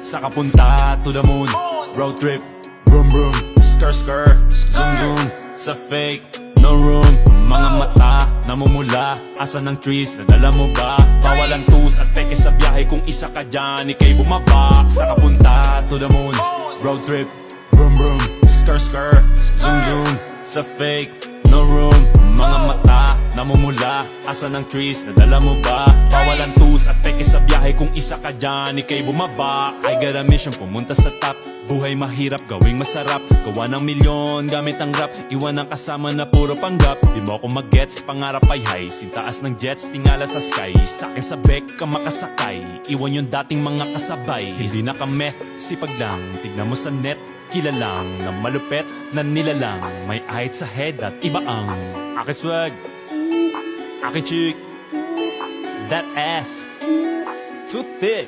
Sa kapunta to the moon, road trip, vroom vroom, skr skr, zoom zoom. Sa fake, no room. Mga mata, namumula. Asa ng trees, nadala mo ba? Bawal ang tus at peke sa biyahe. Kung isa ka dyan, ikay bumaba. Sa kapunta to the moon, road trip, vroom vroom, skr skr, zoom zoom. Sa fake, no room. Mga mata, namumula. Asa ng trees, nadala mo ba? Bawal ang tus at peke sa biyahe. Kung isa ka dyan, ikay bumaba. I got a mission, pumunta sa top. Buhay mahirap, gawing masarap. Gawa ng milyon, gamit ang rap. Iwan ang kasama na puro panggap. Di mo ako mag-gets, pangarap ay high. Sintaas ng jets, tingala sa sky. Sa'kin sa bek ka makasakay. Iwan yung dating mga kasabay. Hindi na ka-meth, sipag lang. Tignan mo sa net, kilalang na malupet na nilalang. May ahit sa head at iba ang aking swag, aking chick, that ass, too thick.